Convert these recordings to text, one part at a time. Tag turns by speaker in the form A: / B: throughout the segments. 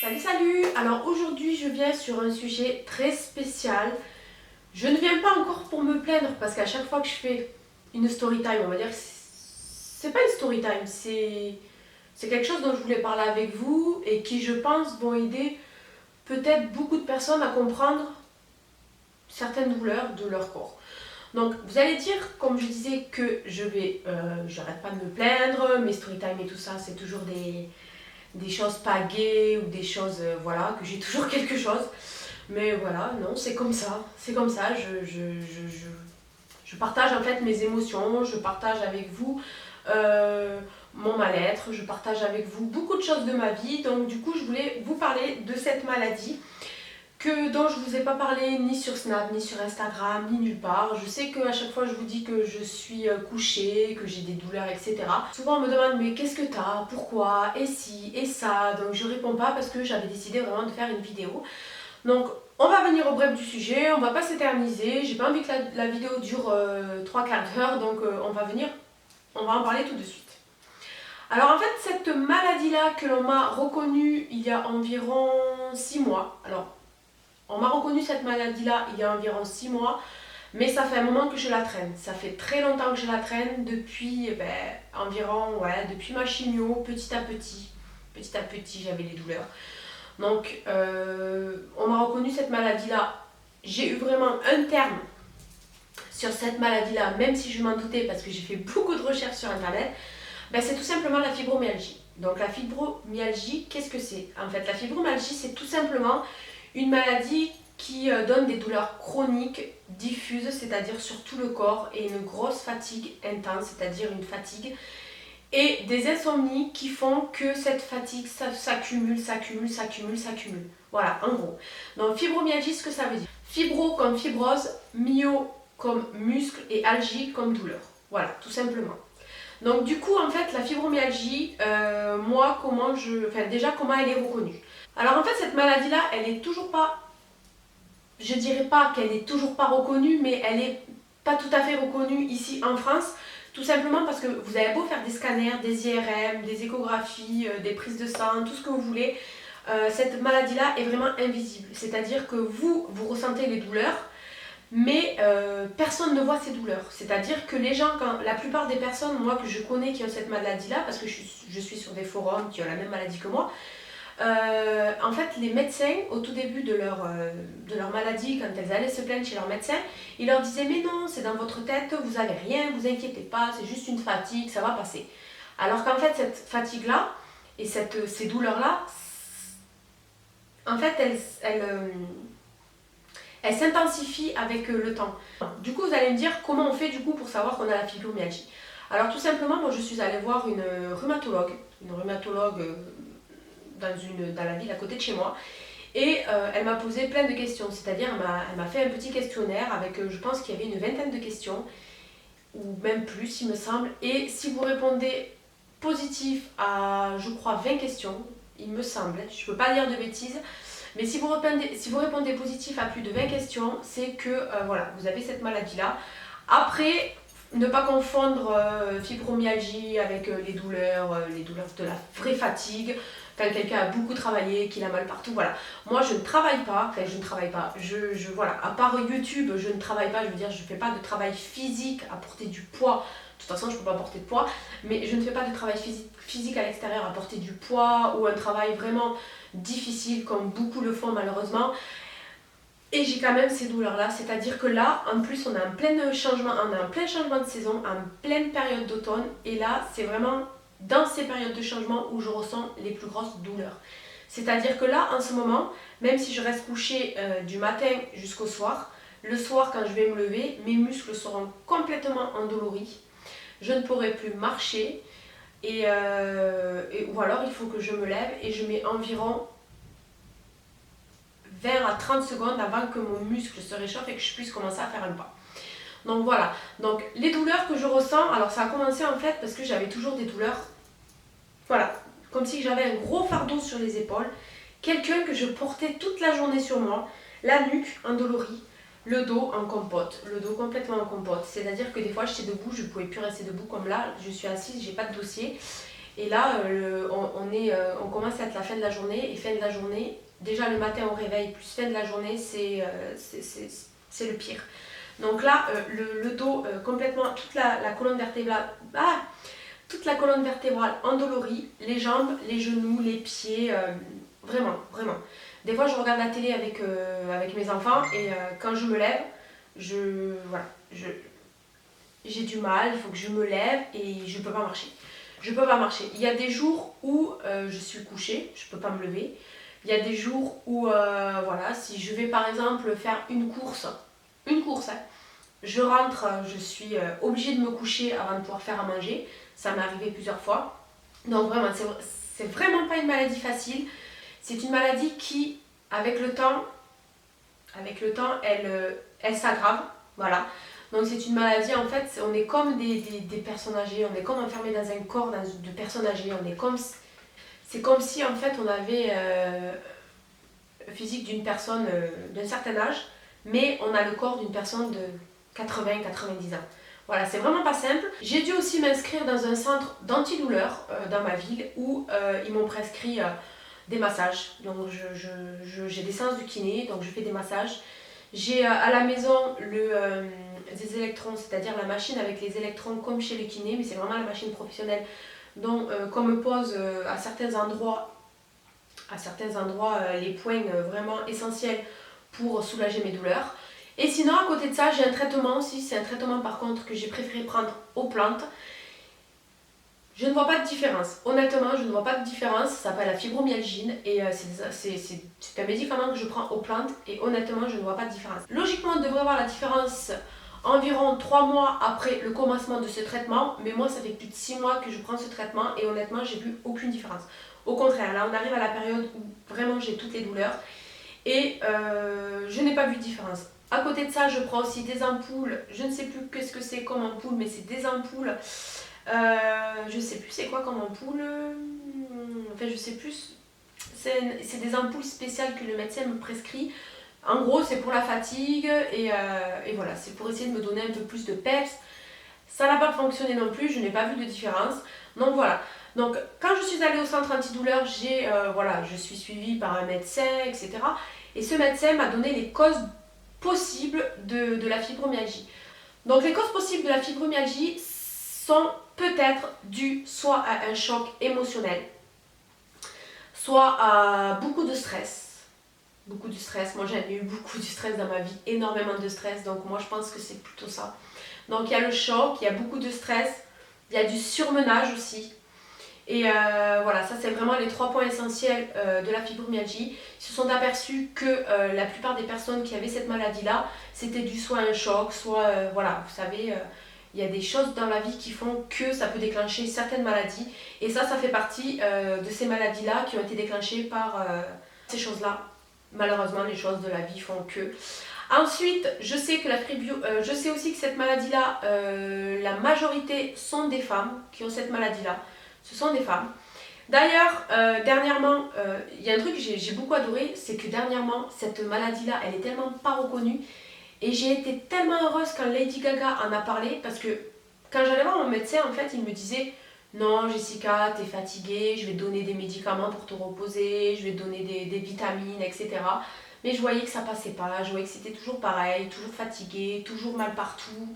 A: Salut salut. Alors aujourd'hui je viens sur un sujet très spécial. Je ne viens pas encore pour me plaindre parce qu'à chaque fois que je fais une story time, on va dire que c'est pas une story time, c'est quelque chose dont je voulais parler avec vous et qui je pense vont aider peut-être beaucoup de personnes à comprendre certaines douleurs de leur corps. Donc vous allez dire, comme je disais, que j'arrête pas de me plaindre, mes story time et tout ça, c'est toujours des choses pas gaies ou des choses, voilà, que j'ai toujours quelque chose. Mais voilà, non, c'est comme ça. C'est comme ça, je partage en fait mes émotions, je partage avec vous mon mal-être, je partage avec vous beaucoup de choses de ma vie. Donc du coup, je voulais vous parler de cette maladie dont je vous ai pas parlé ni sur Snap, ni sur Instagram, ni nulle part. Je sais qu'à chaque fois je vous dis que je suis couchée, que j'ai des douleurs, etc. Souvent on me demande mais qu'est-ce que t'as, pourquoi, et si, et ça. Donc je réponds pas parce que j'avais décidé vraiment de faire une vidéo. Donc on va venir au bref du sujet, on va pas s'éterniser. J'ai pas envie que la vidéo dure 3 quarts d'heure, donc on va en parler tout de suite. Alors en fait cette maladie-là que l'on m'a reconnue il y a environ 6 mois. Alors on m'a reconnu cette maladie-là il y a environ 6 mois, mais ça fait un moment que je la traîne. Ça fait très longtemps que je la traîne, depuis environ, depuis ma chimio, petit à petit j'avais des douleurs. Donc on m'a reconnu cette maladie-là. J'ai eu vraiment un terme sur cette maladie-là, même si je m'en doutais parce que j'ai fait beaucoup de recherches sur internet. C'est tout simplement la fibromyalgie. Donc la fibromyalgie, qu'est-ce que c'est? En fait, la fibromyalgie, c'est tout simplement une maladie qui donne des douleurs chroniques diffuses, c'est-à-dire sur tout le corps, et une grosse fatigue intense, c'est-à-dire une fatigue, et des insomnies qui font que cette fatigue s'accumule. Voilà, en gros. Donc fibromyalgie, ce que ça veut dire. Fibro comme fibrose, myo comme muscle et algie comme douleur. Voilà, tout simplement. Donc du coup, en fait, la fibromyalgie, déjà comment elle est reconnue. Alors en fait, cette maladie-là, elle est toujours pas, je dirais pas qu'elle est toujours pas reconnue, mais elle est pas tout à fait reconnue ici en France, tout simplement parce que vous avez beau faire des scanners, des IRM, des échographies, des prises de sang, tout ce que vous voulez, cette maladie-là est vraiment invisible. C'est-à-dire que vous ressentez les douleurs, mais personne ne voit ces douleurs. C'est-à-dire que les gens, la plupart des personnes, moi que je connais qui ont cette maladie-là, parce que je suis sur des forums qui ont la même maladie que moi, en fait, les médecins, au tout début de leur maladie, quand elles allaient se plaindre chez leur médecin, ils leur disaient mais non, c'est dans votre tête, vous avez rien, vous inquiétez pas, c'est juste une fatigue, ça va passer. Alors qu'en fait, cette fatigue-là et ces douleurs-là, en fait, elles s'intensifient avec le temps. Du coup, vous allez me dire comment on fait du coup pour savoir qu'on a la fibromyalgie. Alors tout simplement, moi je suis allée voir une rhumatologue dans la ville à côté de chez moi, et elle m'a posé plein de questions, c'est-à-dire elle m'a fait un petit questionnaire avec, je pense qu'il y avait une vingtaine de questions, ou même plus il me semble, et si vous répondez positif à, je crois, 20 questions, il me semble, je ne peux pas dire de bêtises, mais si vous répondez positif à plus de 20 questions, c'est que voilà, vous avez cette maladie-là. Après, ne pas confondre fibromyalgie avec les douleurs de la vraie fatigue, quand quelqu'un a beaucoup travaillé, qu'il a mal partout, voilà. Moi je ne travaille pas, voilà, à part YouTube, je ne travaille pas, je veux dire, je ne fais pas de travail physique à porter du poids. De toute façon, je ne peux pas porter de poids, mais je ne fais pas de travail physique à l'extérieur à porter du poids ou un travail vraiment difficile comme beaucoup le font malheureusement. Et j'ai quand même ces douleurs-là, c'est-à-dire que là, en plus, on est en plein changement de saison, en pleine période d'automne, et là, c'est vraiment dans ces périodes de changement où je ressens les plus grosses douleurs. C'est-à-dire que là, en ce moment, même si je reste couchée du matin jusqu'au soir, le soir, quand je vais me lever, mes muscles seront complètement endoloris, je ne pourrai plus marcher, ou alors il faut que je me lève et je mets environ 20 à 30 secondes avant que mon muscle se réchauffe et que je puisse commencer à faire un pas. Donc voilà, donc les douleurs que je ressens, alors ça a commencé en fait parce que j'avais toujours des douleurs, voilà, comme si j'avais un gros fardeau sur les épaules, quelqu'un que je portais toute la journée sur moi, la nuque endolorie, le dos en compote, le dos complètement en compote, c'est-à-dire que des fois j'étais debout, je ne pouvais plus rester debout comme là, je suis assise, j'ai pas de dossier, et là on commence à être la fin de la journée. Et fin de la journée, déjà le matin au réveil plus fin de la journée, c'est le pire. Donc là, le dos complètement, toute la colonne vertébrale, toute la colonne vertébrale endolorie, les jambes, les genoux, les pieds, vraiment, vraiment. Des fois, je regarde la télé avec mes enfants et quand je me lève, voilà, j'ai du mal, il faut que je me lève et je peux pas marcher. Je peux pas marcher. Il y a des jours où je suis couchée, je peux pas me lever. Il y a des jours où, voilà, si je vais par exemple faire une course, hein, je rentre, je suis obligée de me coucher avant de pouvoir faire à manger. Ça m'est arrivé plusieurs fois. Donc vraiment, c'est vraiment pas une maladie facile. C'est une maladie qui, avec le temps, elle s'aggrave. Voilà. Donc c'est une maladie, en fait, on est comme des personnes âgées, on est comme enfermé dans un corps de personnes âgées. C'est comme si, en fait, on avait le physique d'une personne d'un certain âge, mais on a le corps d'une personne de 80-90 ans. Voilà, c'est vraiment pas simple. J'ai dû aussi m'inscrire dans un centre d'antidouleur dans ma ville où ils m'ont prescrit des massages. Donc j'ai des séances du kiné, donc je fais des massages. J'ai à la maison des électrons, c'est-à-dire la machine avec les électrons comme chez le kiné, mais c'est vraiment la machine professionnelle. Donc qu'on me pose à certains endroits les points vraiment essentiels pour soulager mes douleurs. Et sinon, à côté de ça, j'ai un traitement aussi. C'est un traitement par contre que j'ai préféré prendre aux plantes. Je ne vois pas de différence. Honnêtement, je ne vois pas de différence. Ça s'appelle la fibromyalgie et c'est un médicament que je prends aux plantes. Et honnêtement, je ne vois pas de différence. Logiquement, on devrait voir la différence environ 3 mois après le commencement de ce traitement. Mais moi, ça fait plus de 6 mois que je prends ce traitement et honnêtement, j'ai vu aucune différence. Au contraire, là, on arrive à la période où vraiment j'ai toutes les douleurs et je n'ai pas vu de différence. À côté de ça, je prends aussi des ampoules. Je ne sais plus qu'est-ce que c'est comme ampoule, mais c'est des ampoules. Je sais plus c'est quoi comme ampoule. Enfin, je sais plus. C'est des ampoules spéciales que le médecin me prescrit. En gros, c'est pour la fatigue et voilà, c'est pour essayer de me donner un peu plus de peps. Ça n'a pas fonctionné non plus, je n'ai pas vu de différence. Donc voilà. Donc quand je suis allée au centre antidouleur, je suis suivie par un médecin, etc. Et ce médecin m'a donné les causes possibles de la fibromyalgie. Donc les causes possibles de la fibromyalgie sont peut-être dues soit à un choc émotionnel, soit à beaucoup de stress. Beaucoup de stress, moi j'ai eu beaucoup de stress dans ma vie, énormément de stress, donc moi je pense que c'est plutôt ça. Donc il y a le choc, il y a beaucoup de stress, il y a du surmenage aussi. Et voilà, ça c'est vraiment les 3 points essentiels de la fibromyalgie. Ils se sont aperçus que la plupart des personnes qui avaient cette maladie-là, c'était dû soit à un choc, soit, voilà, vous savez, il y a des choses dans la vie qui font que ça peut déclencher certaines maladies. Et ça fait partie de ces maladies-là qui ont été déclenchées par ces choses-là. Malheureusement, les choses de la vie font que. Ensuite, je sais aussi que cette maladie-là, la majorité sont des femmes qui ont cette maladie-là. Ce sont des femmes. D'ailleurs, dernièrement, il y a un truc que j'ai beaucoup adoré, c'est que dernièrement, cette maladie-là, elle est tellement pas reconnue. Et j'ai été tellement heureuse quand Lady Gaga en a parlé, parce que quand j'allais voir mon médecin, en fait, il me disait « Non, Jessica, t'es fatiguée, je vais te donner des médicaments pour te reposer, je vais te donner des vitamines, etc. » Mais je voyais que ça passait pas, je voyais que c'était toujours pareil, toujours fatiguée, toujours mal partout.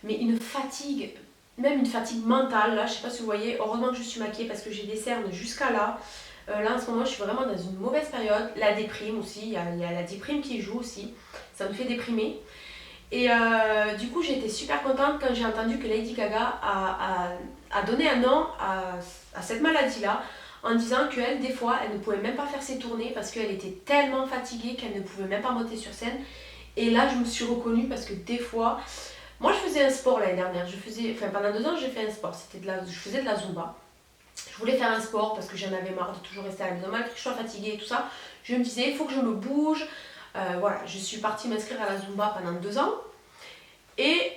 A: Mais une fatigue, même une fatigue mentale, là, je sais pas si vous voyez, heureusement que je suis maquillée parce que j'ai des cernes jusqu'à là. Là en ce moment je suis vraiment dans une mauvaise période, la déprime aussi, il y a la déprime qui joue aussi, ça me fait déprimer. Et du coup j'étais super contente quand j'ai entendu que Lady Gaga a donné un nom à cette maladie-là, en disant qu'elle, des fois, elle ne pouvait même pas faire ses tournées parce qu'elle était tellement fatiguée qu'elle ne pouvait même pas monter sur scène. Et là je me suis reconnue parce que des fois, moi je faisais un sport l'année dernière, pendant 2 ans j'ai fait un sport, je faisais de la Zumba. Je voulais faire un sport parce que j'en avais marre de toujours rester à la maison, malgré que je sois fatiguée et tout ça. Je me disais, il faut que je me bouge. Voilà, je suis partie m'inscrire à la Zumba pendant 2 ans. Et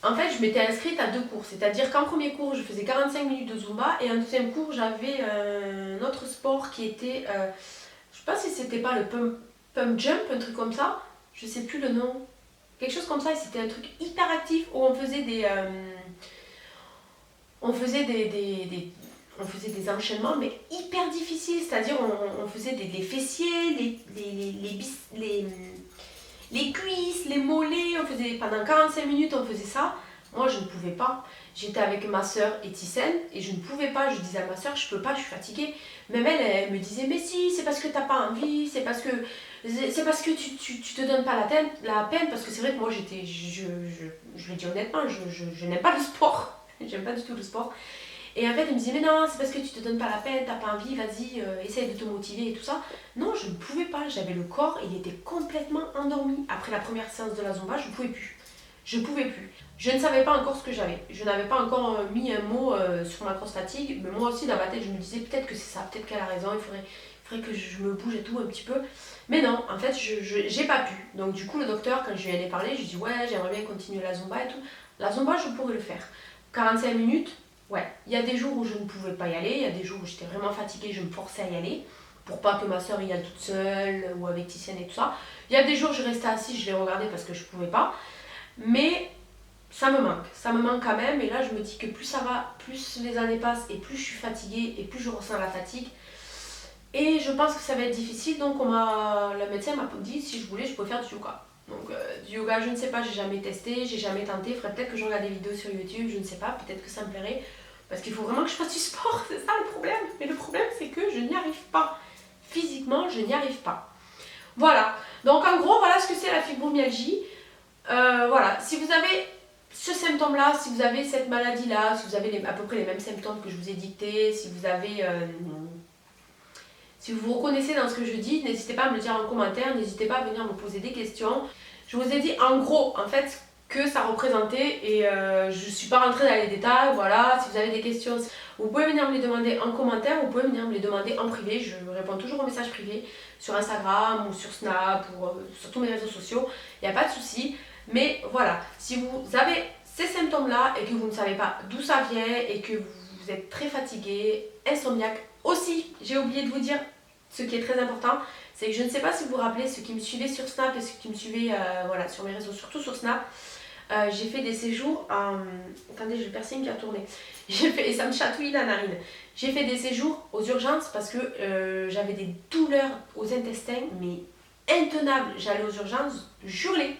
A: en fait, je m'étais inscrite à 2 cours. C'est-à-dire qu'en premier cours, je faisais 45 minutes de Zumba. Et en deuxième cours, j'avais un autre sport qui était... je sais pas si c'était pas le pump jump, un truc comme ça. Je sais plus le nom. Quelque chose comme ça. Et c'était un truc hyper actif où on faisait des on faisait des enchaînements mais hyper difficiles, c'est-à-dire on faisait les fessiers, les cuisses, les mollets, on faisait pendant 45 minutes on faisait ça. Moi je ne pouvais pas. J'étais avec ma soeur et Tissène et je ne pouvais pas. Je disais à ma soeur, je peux pas, je suis fatiguée. Même elle me disait, mais si, c'est parce que t'as pas envie, c'est parce que tu te donnes pas la peine, parce que c'est vrai que moi je le dis honnêtement, je n'aime pas le sport. J'aime pas du tout le sport. Et en fait, elle me disait, mais non, c'est parce que tu te donnes pas la peine, t'as pas envie, vas-y, essaye de te motiver et tout ça. Non, je ne pouvais pas, j'avais le corps, il était complètement endormi. Après la première séance de la Zumba, je ne pouvais plus. Je ne pouvais plus. Je ne savais pas encore ce que j'avais. Je n'avais pas encore mis un mot sur ma grosse fatigue, mais moi aussi, dans ma tête, je me disais, peut-être que c'est ça, peut-être qu'elle a raison, il faudrait que je me bouge et tout un petit peu. Mais non, en fait, j'ai pas pu. Donc du coup, le docteur, quand je lui en ai parlé, je lui ai dit, ouais, j'aimerais bien continuer la Zumba et tout. La Zumba, je pourrais le faire. 45 minutes, ouais. Il y a des jours où je ne pouvais pas y aller, il y a des jours où j'étais vraiment fatiguée, je me forçais à y aller, pour pas que ma soeur y aille toute seule, ou avec Tiziane et tout ça. Il y a des jours où je restais assise, je les regardais parce que je pouvais pas. Mais ça me manque quand même. Et là, je me dis que plus ça va, plus les années passent, et plus je suis fatiguée, et plus je ressens la fatigue. Et je pense que ça va être difficile, donc le médecin m'a dit si je voulais, je pouvais faire du yoga. Donc du yoga, je ne sais pas, j'ai jamais testé, j'ai jamais tenté. Il faudrait peut-être que je regarde des vidéos sur YouTube, je ne sais pas, peut-être que ça me plairait. Parce qu'il faut vraiment que je fasse du sport, c'est ça le problème. Mais le problème, c'est que je n'y arrive pas. Physiquement, je n'y arrive pas. Voilà, donc en gros, voilà ce que c'est la fibromyalgie. Voilà, si vous avez ce symptôme-là, si vous avez cette maladie-là, si vous avez à peu près les mêmes symptômes que je vous ai dictés, si vous vous reconnaissez dans ce que je dis, n'hésitez pas à me le dire en commentaire, n'hésitez pas à venir me poser des questions. Je vous ai dit en gros, en fait, que ça représentait et je ne suis pas rentrée dans les détails. Voilà, si vous avez des questions, vous pouvez venir me les demander en commentaire, vous pouvez venir me les demander en privé. Je réponds toujours aux messages privés sur Instagram ou sur Snap ou sur tous mes réseaux sociaux. Il n'y a pas de souci. Mais voilà, si vous avez ces symptômes-là et que vous ne savez pas d'où ça vient et que vous êtes très fatigué, insomniaque, aussi, j'ai oublié de vous dire ce qui est très important, c'est que je ne sais pas si vous vous rappelez, ceux qui me suivaient sur Snap et ceux qui me suivaient voilà, sur mes réseaux, surtout sur Snap, j'ai fait des séjours en... Attendez, j'ai le piercing qui a tourné. Et ça me chatouille la narine. J'ai fait des séjours aux urgences parce que j'avais des douleurs aux intestins, mais intenables. J'allais aux urgences, hurler.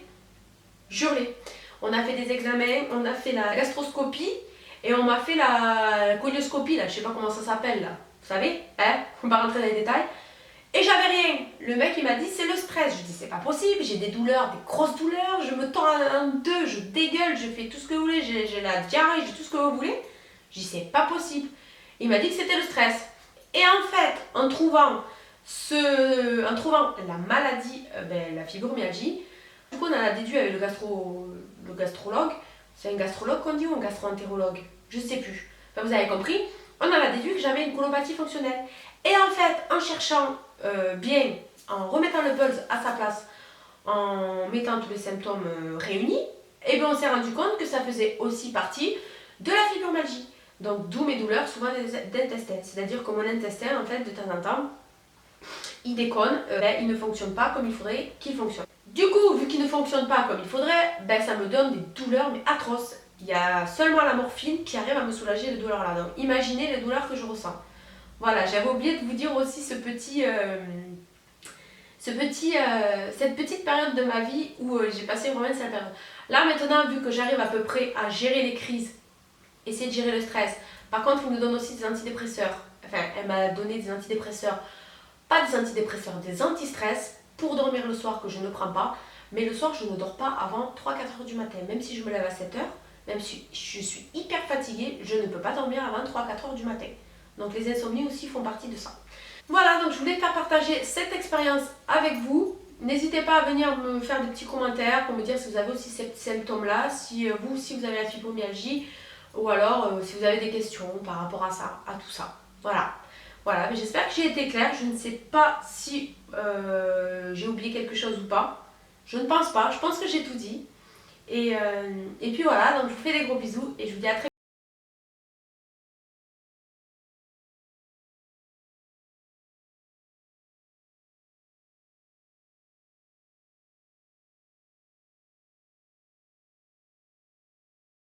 A: On a fait des examens, on a fait la gastroscopie et on m'a fait la colioscopie, là, je sais pas comment ça s'appelle là. Vous savez, hein, on va rentrer dans les détails. Et j'avais rien. Le mec il m'a dit c'est le stress. Je dis c'est pas possible, j'ai des douleurs, des grosses douleurs, je me tends en deux, je dégueule, je fais tout ce que vous voulez, j'ai la diarrhée, j'ai tout ce que vous voulez. Je dis c'est pas possible. Il m'a dit que c'était le stress. Et en fait, en trouvant la maladie, la fibromyalgie, du coup on en a déduit avec le gastrologue. C'est un gastrologue qu'on dit ou un gastro-entérologue? Je ne sais plus. Enfin, vous avez compris, on en a déduit que j'avais une colopathie fonctionnelle. Et en fait, en cherchant bien, en remettant le pulse à sa place, en mettant tous les symptômes réunis, et bien on s'est rendu compte que ça faisait aussi partie de la fibromyalgie. Donc d'où mes douleurs souvent d'intestin. C'est-à-dire que mon intestin, en fait, de temps en temps, il déconne, il ne fonctionne pas comme il faudrait qu'il fonctionne. Du coup, vu qu'il ne fonctionne pas comme il faudrait, ça me donne des douleurs mais atroces. Il y a seulement la morphine qui arrive à me soulager les douleurs là. Donc imaginez les douleurs que je ressens. Voilà, j'avais oublié de vous dire aussi cette petite période de ma vie où j'ai passé vraiment une sale période. Là maintenant, vu que j'arrive à peu près à gérer les crises, essayer de gérer le stress. Par contre, il me donne aussi des antidépresseurs. Enfin, elle m'a donné des antidépresseurs. Pas des antidépresseurs, des anti-stress pour dormir le soir que je ne prends pas. Mais le soir, je ne dors pas avant 3-4 heures du matin. Même si je me lève à 7 heures, même si je suis hyper fatiguée, je ne peux pas dormir avant 3-4 heures du matin. Donc les insomnies aussi font partie de ça. Voilà, donc je voulais faire partager cette expérience avec vous. N'hésitez pas à venir me faire des petits commentaires pour me dire si vous avez aussi ces symptômes-là, si vous aussi vous avez la fibromyalgie, ou alors si vous avez des questions par rapport à ça, à tout ça. Voilà, mais j'espère que j'ai été claire. Je ne sais pas si j'ai oublié quelque chose ou pas. Je ne pense pas, je pense que j'ai tout dit. Et puis voilà, donc je vous fais des gros bisous et je vous dis à très bientôt.